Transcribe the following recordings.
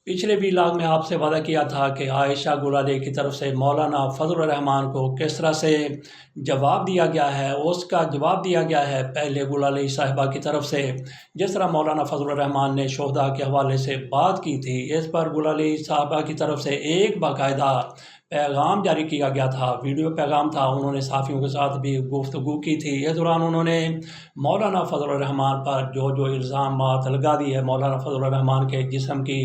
पिछले व्लॉग में आपसे वादा किया था कि आयशा गुलाली की तरफ से मौलाना फजल रहमान को किस तरह से जवाब दिया गया है। उसका जवाब दिया गया है पहले गुलाली साहिबा की तरफ से, जिस तरह मौलाना फजल रहमान ने शोहदा के हवाले से बात की थी। इस पर गुलाली साहिबा की तरफ से एक बाकायदा पैगाम जारी किया गया था, वीडियो पैगाम था। उन्होंने साफ़ियों के साथ भी गुफ्तगू की थी। इस दौरान उन्होंने मौलाना फजल रहमान पर जो जो इल्ज़ाम लगा दी है, मौलाना फजल रहमान के जिस्म की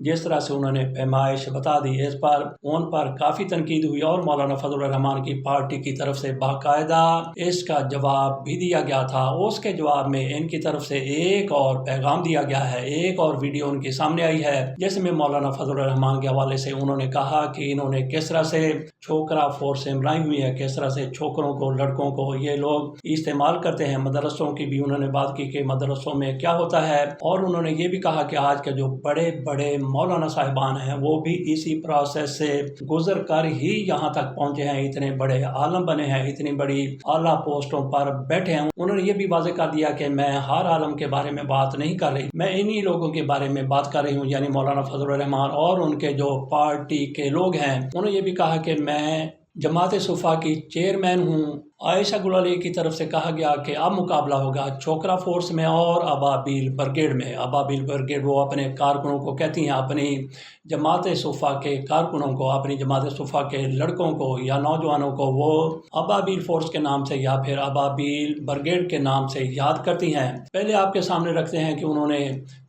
जिस तरह से उन्होंने पैमाइश बता दी, इस पर उन पर काफ़ी तनकीद हुई और मौलाना फजल रहमान की पार्टी की तरफ से बाकायदा इसका जवाब भी दिया गया था। उसके जवाब में इनकी तरफ से एक और पैगाम दिया गया है, एक और वीडियो उनके सामने आई है, जिसमें मौलाना फजल रहमान के हवाले से उन्होंने कहा कि इन्होंने किस तरह से छोकरा फोर्स बनाई हुई है, किस तरह से छोकरों को, लड़कों को ये लोग इस्तेमाल करते हैं। मदरसों की भी उन्होंने बात की कि मदरसों में क्या होता है, और उन्होंने ये भी कहा कि आज के जो बड़े बड़े मौलाना साहिबान हैं वो भी इसी प्रोसेस से गुजर कर ही यहाँ तक पहुँचे हैं, इतने बड़े आलम बने हैं, इतनी बड़ी आला पोस्टों पर बैठे हैं। उन्होंने ये भी वाज़ेह कर दिया कि मैं हर आलम के बारे में बात नहीं कर रही, मैं इन्हीं लोगों के बारे में बात कर रही हूँ, यानी मौलाना फजल रहमान और उनके जो पार्टी के लोग हैं। उन्होंने ये भी कहा कि मैं जमात सुफ़ा की चेयरमैन हूँ। आयशा गुलाली की तरफ से कहा गया कि अब मुकाबला होगा छोकरा फोर्स में और अबाबिल ब्रिगेड में। अबाबिल ब्रिगेड वो अपने कारकुनों को कहती हैं, अपनी जमात सुफ़ा के कारकुनों को, अपनी जमात सुफ़ा के लड़कों को या नौजवानों को वो अबाबिल फोर्स के नाम से या फिर अबाबिल ब्रिगेड के नाम से याद करती हैं। पहले आपके सामने रखते हैं कि उन्होंने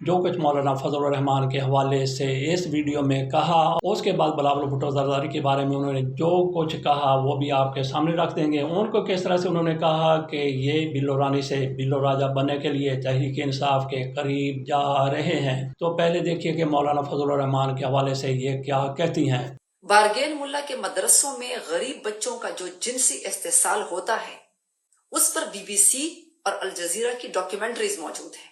जो कुछ मौलाना फजल रहमान के हवाले से इस वीडियो में कहा, उसके बाद बिलावल भुट्टो ज़रदारी के बारे में उन्होंने जो कुछ कहा वो भी आपके सामने रख देंगे। उनको किस तरह से उन्होंने कहा कि ये बिल्लो रानी से बिल्लो राजा बनने के लिए तहरीक इंसाफ के करीब जा रहे हैं। तो पहले देखिए कि मौलाना फजल रहमान के हवाले से ये क्या कहती हैं। बारगेन मुल्ला के मदरसों में गरीब बच्चों का जो जिनसी इस्तेसाल होता है, उस पर BBC और अल जजीरा की डॉक्यूमेंट्रीज मौजूद हैं।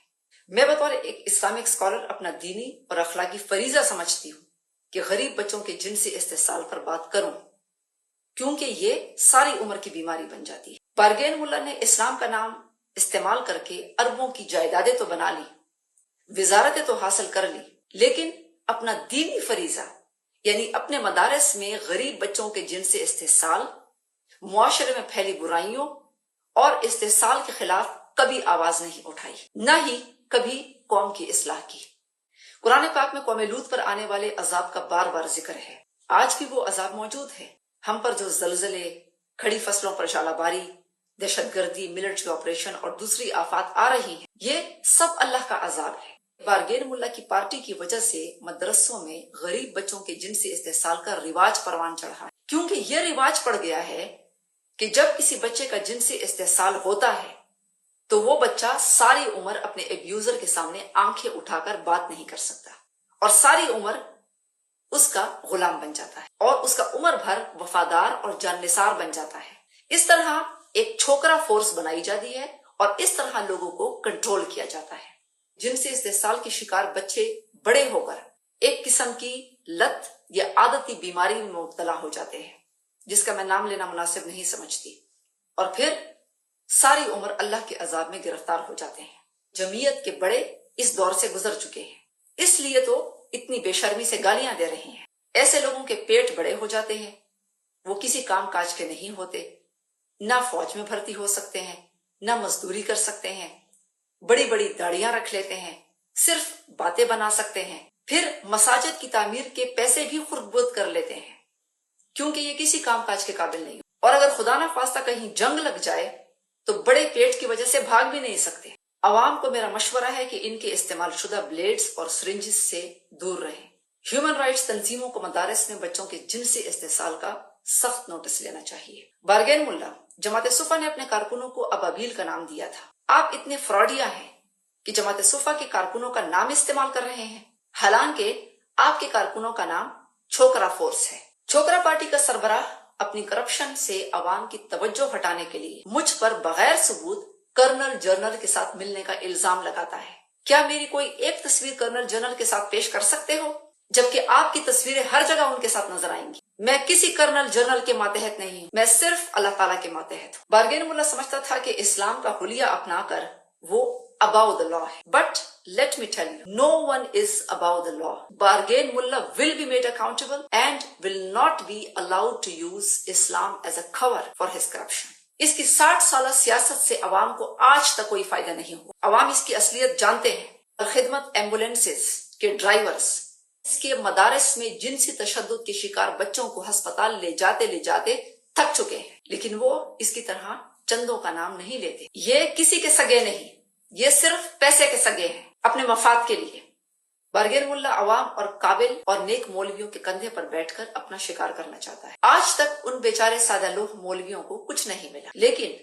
मैं बतौर एक इस्लामिक स्कॉलर अपना दीनी और अखलाकी फरीजा समझती हूँ कि गरीब बच्चों के जिनसी इस्तेसाल पर बात करूं, क्योंकि ये सारी उम्र की बीमारी बन जाती है। बारगेन मुल्ला ने इस्लाम का नाम इस्तेमाल करके अरबों की जायदादें तो बना ली, विजारतें तो हासिल कर ली, लेकिन अपना दीनी फरीजा यानी अपने मदारस में गरीब बच्चों के जिनसी इस्तेसाल, मुआशरे में फैली बुराइयों और इस्तेसाल के खिलाफ कभी आवाज नहीं उठाई, न ही कभी कौम की इस्लाह की। कुरान पाक में कौम लूत पर आने वाले अजाब का बार बार जिक्र है। आज भी वो अजाब मौजूद है। हम पर जो जलजले, खड़ी फसलों पर शालाबारी, दहशतगर्दी, मिलिट्री ऑपरेशन और दूसरी आफात आ रही हैं, ये सब अल्लाह का अजाब है। बारगेन मुल्ला की पार्टी की वजह से मदरसों में गरीब बच्चों के जिनसी इस्तेसाल का रिवाज परवान चढ़ा है, क्योंकि ये रिवाज पड़ गया है कि जब किसी बच्चे का जिनसी इस्तेसाल होता है तो वो बच्चा सारी उम्र अपने एब्यूजर के सामने आंखें उठाकर बात नहीं कर सकता और सारी उम्र उसका गुलाम बन जाता है और उसका उम्र भर वफादार और जाननिसार बन जाता है। इस तरह एक छोकरा फोर्स बनाई जाती है और इस तरह लोगों को कंट्रोल किया जाता है। जिनसे इस्तेसाल के शिकार बच्चे बड़े होकर एक किस्म की लत या आदती बीमारी में मुब्तला हो जाते हैं, जिसका मैं नाम लेना मुनासिब नहीं समझती, और फिर सारी उम्र अल्लाह के अजाब में गिरफ्तार हो जाते हैं। जमीयत के बड़े इस दौर से गुजर चुके हैं, इसलिए तो इतनी बेशर्मी से गालियां दे रहे हैं। ऐसे लोगों के पेट बड़े हो जाते हैं, वो किसी काम काज के नहीं होते, ना फौज में भर्ती हो सकते हैं, ना मजदूरी कर सकते हैं, बड़ी बड़ी दाढ़ियां रख लेते हैं, सिर्फ बातें बना सकते हैं, फिर मसाजिद की तामीर के पैसे भी खुर्द कर लेते हैं, क्योंकि ये किसी काम काज के काबिल नहीं। और अगर खुदा ना खास्ता कहीं जंग लग जाए तो बड़े पेट की वजह से भाग भी नहीं सकते। अवाम को मेरा मशवरा है कि इनके इस्तेमाल शुदा ब्लेड्स और सिरिंजेस से दूर रहें। ह्यूमन राइट्स तंजीमों को मदारस में बच्चों के जिनसी इस्तेसाल का सख्त नोटिस लेना चाहिए। बारगेन मुल्ला जमात सुफा ने अपने कारकुनों को अबाबील का नाम दिया था। आप इतने फ्रॉडिया हैं कि जमात सुफा के कारकुनों का नाम इस्तेमाल कर रहे हैं, हालांकि आपके कारकुनों का नाम छोकरा फोर्स है। छोकरा पार्टी का सरबराह अपनी करप्शन से अवाम की तवज्जो हटाने के लिए मुझ पर बगैर सबूत कर्नल जनरल के साथ मिलने का इल्जाम लगाता है। क्या मेरी कोई एक तस्वीर कर्नल जनरल के साथ पेश कर सकते हो, जबकि आपकी तस्वीरें हर जगह उनके साथ नजर आएंगी? मैं किसी कर्नल जनरल के मातहत नहीं, मैं सिर्फ अल्लाह ताला के मातहत हूँ। बारगेन मुल्ला समझता था कि इस्लाम का हुलिया अपनाकर वो above the law है. But let me tell you, no one is above the law. Bargain mullah will be made accountable and will not be allowed to use Islam as a cover for his corruption. इसकी 60 साल सियासत से अवाम को आज तक कोई फायदा नहीं हुआ. अवाम इसकी असलियत जानते हैं. खिदमत एम्बुलेंसेस के ड्राइवर्स इसके मदारस में जिनसी तशद्दुद के शिकार बच्चों को अस्पताल ले जाते थक चुके हैं, लेकिन वो इसकी तरह चंदों का नाम नहीं लेते. ये किसी के सगे नहीं, ये सिर्फ पैसे के सगे हैं, अपने मफाद के लिए. बारगेन मुल्ला अवाम और काबिल और नेक मौलवियों के कंधे पर बैठकर अपना शिकार करना चाहता है. आज तक उन बेचारे सादा लोह मौलवियों को कुछ नहीं मिला, लेकिन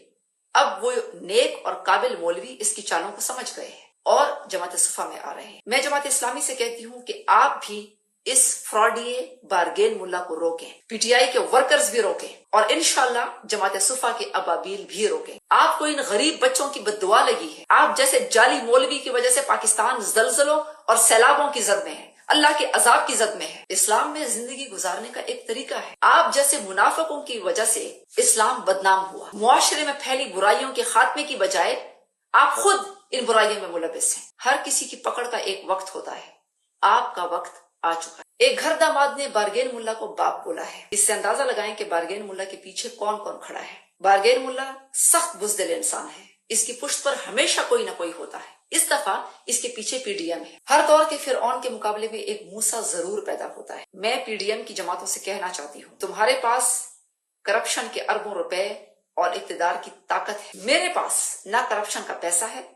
अब वो नेक और काबिल मौलवी इसकी चालों को समझ गए हैं और जमात सुफा में आ रहे हैं. मैं जमात इस्लामी से कहती हूँ कि आप भी इस फ्रॉडिये बारगेन मुल्ला को रोकें, पीटीआई के वर्कर्स भी रोकें और इंशाल्लाह जमात सुफा के अबाबील भी रोकें. आपको इन गरीब बच्चों की बद्दुआ लगी है. आप जैसे जाली मौलवी की वजह से पाकिस्तान जलजलों और सैलाबों की जद में है, अल्लाह के अजाब की जद में है. इस्लाम में जिंदगी गुजारने का एक तरीका है. आप जैसे मुनाफिकों की वजह से इस्लाम बदनाम हुआ. मुआशरे में फैली बुराइयों के खात्मे की बजाय आप खुद इन बुराइयों में मुलविस हैं. हर किसी की पकड़ का एक वक्त होता है. आपका वक्त आ चुका है. एक घर दामाद ने बारगेन मुल्ला को बाप बोला है. इससे अंदाजा लगाएं कि बारगेन मुल्ला के पीछे कौन कौन खड़ा है. बारगेन मुल्ला सख्त बुज़दिल इंसान है. इसकी पुश्त पर हमेशा कोई ना कोई होता है. इस दफा इसके पीछे पीडीएम है. हर दौर के फिरऔन के मुकाबले में एक मूसा जरूर पैदा होता है. मैं पीडीएम की जमातों से कहना चाहती हूँ, तुम्हारे पास करप्शन के अरबों रुपए और इक्तदार की ताकत है. मेरे पास ना करप्शन का पैसा है,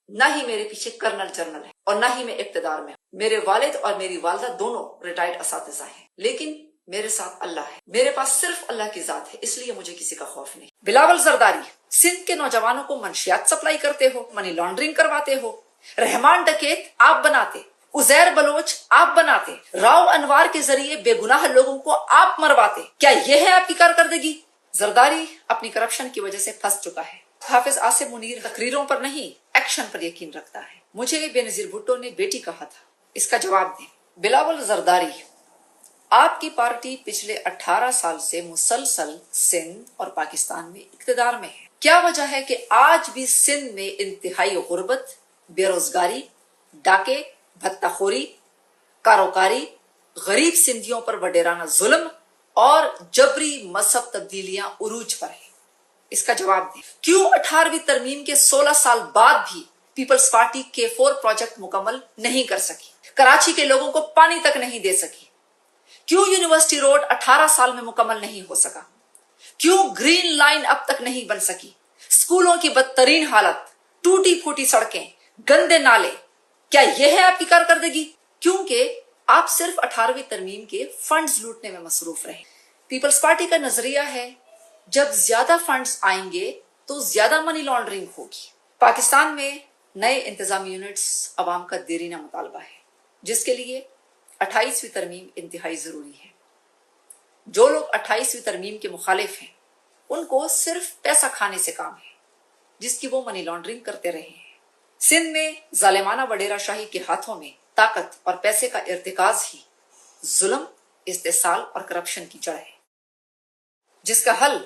ना ही मेरे पीछे कर्नल जनरल है और ना ही मैं इक्तदार में. मेरे वालिद और मेरी वालदा दोनों रिटायर्ड असातिज़ा हैं, लेकिन मेरे साथ अल्लाह है. मेरे पास सिर्फ अल्लाह की जात है, इसलिए मुझे किसी का खौफ नहीं. बिलावल जरदारी, सिंध के नौजवानों को मंशियात सप्लाई करते हो, मनी लॉन्ड्रिंग करवाते हो. रहमान डकैत आप बनाते, उजैर बलोच आप बनाते, राव अनवार के जरिए बेगुनाह लोगों को आप मरवाते. क्या यह है आपकी कारकर्दगी? जरदारी अपनी करप्शन की वजह से फंस चुका है. हाफिज आसिम मुनीर तकरीरों पर नहीं, एक्शन पर यकीन रखता है. मुझे बेनजीर भुट्टो ने बेटी कहा था, इसका जवाब दें. बिलावल जरदारी, आपकी पार्टी पिछले 18 साल से मुसलसल सिंध और पाकिस्तान में इक्तदार में है. क्या वजह है कि आज भी सिंध में इंतहाई गुर्बत, बेरोजगारी, डाके, भत्ताखोरी, कारोकारी, गरीब सिंधियों पर वडेराना जुल्म और जबरी मजहब तब्दीलियां उरूज पर है? इसका जवाब दें. क्यों 18वीं तरमीम के 16 साल बाद भी पीपल्स पार्टी K4 प्रोजेक्ट मुकम्मल नहीं कर सकी, कराची के लोगों को पानी तक नहीं दे सकी? क्यों यूनिवर्सिटी रोड 18 साल में मुकम्मल नहीं हो सका? क्यों ग्रीन लाइन अब तक नहीं बन सकी? स्कूलों की बदतरीन हालत, टूटी फूटी सड़कें, गंदे नाले, क्या यह है आपकी कारकर्दगी? क्योंकि आप सिर्फ 18वीं तरमीम के फंड्स लूटने में मसरूफ रहे. पीपल्स पार्टी का नजरिया है, जब ज्यादा फंड्स आएंगे तो ज्यादा मनी लॉन्ड्रिंग होगी. पाकिस्तान में नए इंतजामी यूनिट्स अवाम का देरीना मुतालबा है, जिसके लिए 28वीं तरमीम इंतहाई जरूरी है. जो लोग 28वीं तरमीम के मुखालिफ हैं, उनको सिर्फ पैसा खाने से काम है, जिसकी वो मनी लॉन्ड्रिंग करते रहे हैं. सिंध में जालिमाना वडेरा शाही के हाथों में ताकत और पैसे का इर्तिकाज ही जुल्म, इस्तेसाल और करप्शन की जड़ है, जिसका हल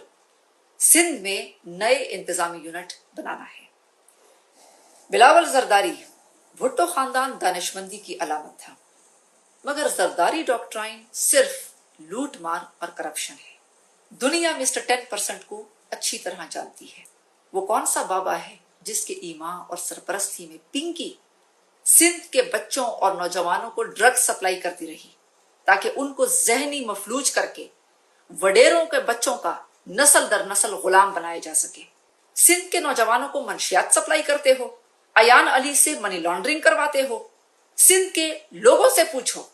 सिंध में नए इंतजामी यूनिट बनाना है. बिलावल जरदारी, भुट्टो खानदान दानिशमंदी की अलामत था, मगर जरदारी डॉक्ट्राइन सिर्फ लूट मार और करप्शन है. दुनिया मिस्टर 10% को अच्छी तरह जानती है. वो कौन सा बाबा है जिसके ईमा और सरपरस्ती में पिंकी सिंध के बच्चों और नौजवानों को ड्रग्स सप्लाई करती रही, ताकि उनको जहनी मफलूज करके वडेरों के बच्चों का नस्ल दर नस्ल गुलाम बनाया जा सके. सिंध के नौजवानों को मंशियात सप्लाई करते हो, अयान अली से मनी लॉन्ड्रिंग करवाते हो. सिंध के लोगों से पूछो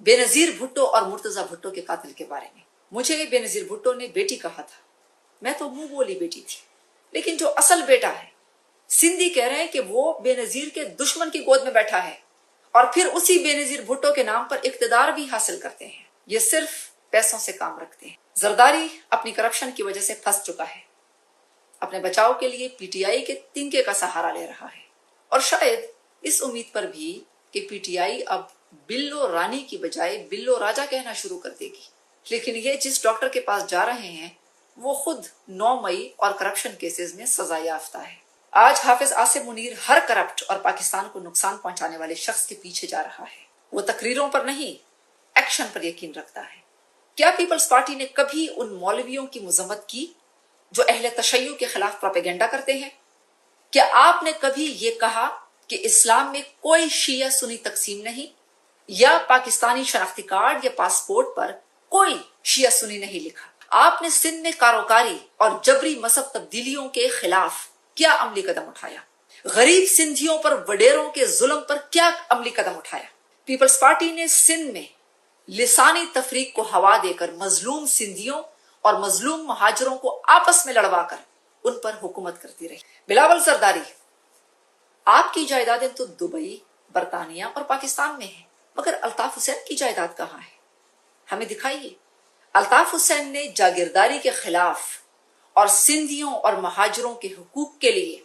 बेनजीर भुट्टो और मुर्तजा भुट्टो के कातिल के बारे में. मुझे बेनजीर भुट्टो ने बेटी कहा था, मैं तो मुंह बोली बेटी थी, लेकिन जो असल बेटा है सिंधी कह रहे हैं कि वो बेनजीर के दुश्मन की गोद में बैठा है और फिर उसी बेनजीर भुट्टो के नाम पर इक्तदार भी हासिल करते हैं. ये सिर्फ पैसों से काम रखते हैं. जरदारी अपनी करप्शन की वजह से फंस चुका है. अपने बचाव के लिए पीटीआई के तिनके का सहारा ले रहा है, और शायद इस उम्मीद पर भी कि पीटीआई अब बिल्लो रानी की बजाय बिल्लो राजा कहना शुरू कर देगी. लेकिन ये जिस डॉक्टर के पास जा रहे हैं वो खुद 9 मई और करप्शन केसेस में सजा याफ्ता है. آج حافظ آصف منیر ہر کرپٹ اور پاکستان کو نقصان پہنچانے والے شخص کے پیچھے جا رہا ہے. وہ تقریروں پر نہیں، ایکشن پر یقین رکھتا ہے. کیا پیپلز پارٹی نے کبھی ان مولویوں کی مذمت کی جو اہل تشیع کے خلاف پروپیگنڈا کرتے ہیں؟ کیا آپ نے کبھی یہ کہا کہ اسلام میں کوئی شیعہ سنی تقسیم نہیں، یا پاکستانی شناختی کارڈ یا پاسپورٹ پر کوئی شیعہ سنی نہیں لکھا؟ آپ نے سندھ میں کاروکاری اور جبری مذہب تبدیلیوں کے خلاف کیا عملی قدم اٹھایا؟ غریب سندھیوں پر وڈیروں کے ظلم پر کیا عملی قدم اٹھایا؟ پیپلز پارٹی نے سندھ میں لسانی تفریق کو ہوا دے کر مظلوم سندھیوں اور مظلوم مہاجروں کو آپس میں لڑوا کر ان پر حکومت کرتی رہی. بلاول زرداری، آپ کی جائیدادیں تو دبئی، برطانیہ اور پاکستان میں ہیں، مگر الطاف حسین کی جائیداد کہاں ہے؟ ہمیں دکھائیے. الطاف حسین نے جاگیرداری کے خلاف اور سندھیوں اور مہاجروں کے حقوق کے لیے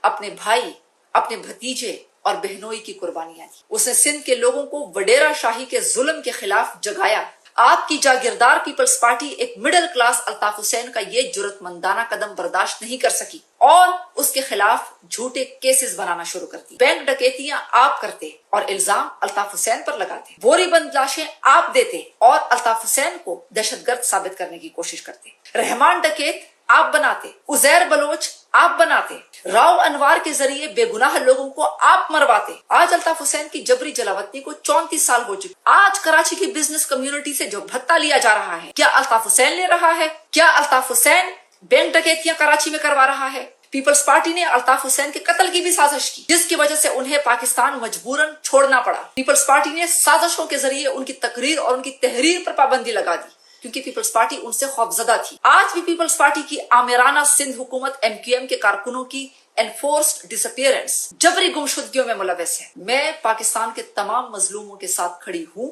اپنے بھائی، اپنے بھتیجے اور بہنوئی کی قربانیاں دی. اس نے سندھ کے لوگوں کو وڈیرا شاہی کے ظلم کے خلاف جگایا. آپ کی جاگیردار پیپلز پارٹی ایک مڈل کلاس الطاف حسین کا یہ جرات مندانہ قدم برداشت نہیں کر سکی اور اس کے خلاف جھوٹے کیسز بنانا شروع کر دی. بینک ڈکیتیاں آپ کرتے اور الزام الطاف حسین پر لگاتے. بوری بند لاشیں آپ دیتے اور الطاف حسین کو دہشت گرد ثابت کرنے کی کوشش کرتے. رحمان ڈکیت آپ بناتے، عزیر بلوچ آپ بناتے، راؤ انوار کے ذریعے بے گناہ لوگوں کو آپ مرواتے. آج الطاف حسین کی جبری جلاوطنی کو 34 سال ہو چکے. آج کراچی کی بزنس کمیونٹی سے جو بھتہ لیا جا رہا ہے، کیا الطاف حسین لے رہا ہے؟ کیا الطاف حسین بینک ڈکیتیاں کراچی میں کروا رہا ہے؟ پیپلز پارٹی نے الطاف حسین کے قتل کی بھی سازش کی، جس کی وجہ سے انہیں پاکستان مجبوراً چھوڑنا پڑا. پیپلز پارٹی نے سازشوں کے ذریعے ان کی تقریر اور ان کی تحریر پر پابندی لگا دی، کیونکہ پیپلز پارٹی ان سے خوفزدہ تھی. آج بھی پیپلز پارٹی کی آمرانہ سندھ حکومت MQM کے کارکنوں کی انفورسڈ ڈس اپیئرنس، جبری گمشدگیوں میں ملوث ہے. میں پاکستان کے تمام مظلوموں کے ساتھ کھڑی ہوں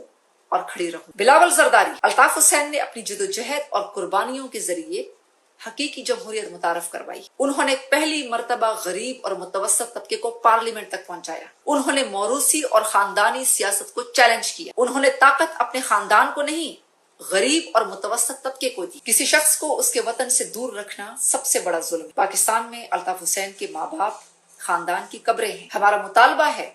اور کھڑی رہوں. بلاول زرداری، الطاف حسین نے اپنی جدوجہد اور قربانیوں کے ذریعے حقیقی جمہوریت متعارف کروائی. انہوں نے پہلی مرتبہ غریب اور متوسط طبقے کو پارلیمنٹ تک پہنچایا. انہوں نے موروثی اور خاندانی سیاست کو چیلنج کیا. انہوں نے طاقت اپنے خاندان کو نہیں، غریب اور متوسط طبقے کو دی. کسی شخص کو اس کے وطن سے دور رکھنا سب سے بڑا ظلم. پاکستان میں الطاف حسین کے ماں باپ، خاندان کی قبریں ہیں. ہمارا مطالبہ ہے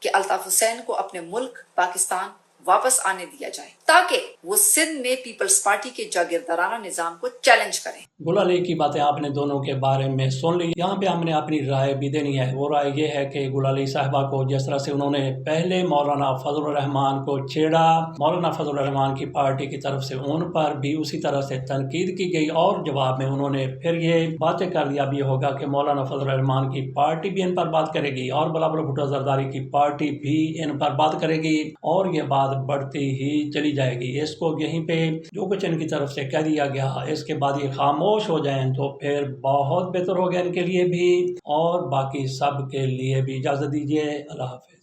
کہ الطاف حسین کو اپنے ملک پاکستان واپس آنے دیا جائے تاکہ وہ سندھ میں پیپلز پارٹی کے جاگیردارانہ نظام کو چیلنج کریں. گل علی کی باتیں آپ نے دونوں کے بارے میں سن لی. یہاں پہ ہم نے اپنی رائے بھی دینی ہے. وہ رائے یہ ہے کہ گل علی صاحبہ کو جس طرح سے انہوں نے پہلے مولانا فضل الرحمان کو چھیڑا، مولانا فضل الرحمان کی پارٹی کی طرف سے ان پر بھی اسی طرح سے تنقید کی گئی، اور جواب میں انہوں نے پھر یہ باتیں کر دیا بھی ہوگا کہ مولانا فضل الرحمان کی پارٹی بھی ان پر بات کرے گی اور بلاول بھٹو زرداری کی پارٹی بھی ان پر بات کرے گی، اور یہ بات بڑھتی ہی چلی جائے گی. اس کو یہیں پہ جو کچھ ان کی طرف سے کہہ دیا گیا، اس کے بعد یہ خاموش ہو جائیں تو پھر بہت بہتر ہو گیا ان کے لیے بھی اور باقی سب کے لیے بھی. اجازت دیجیے، اللہ حافظ.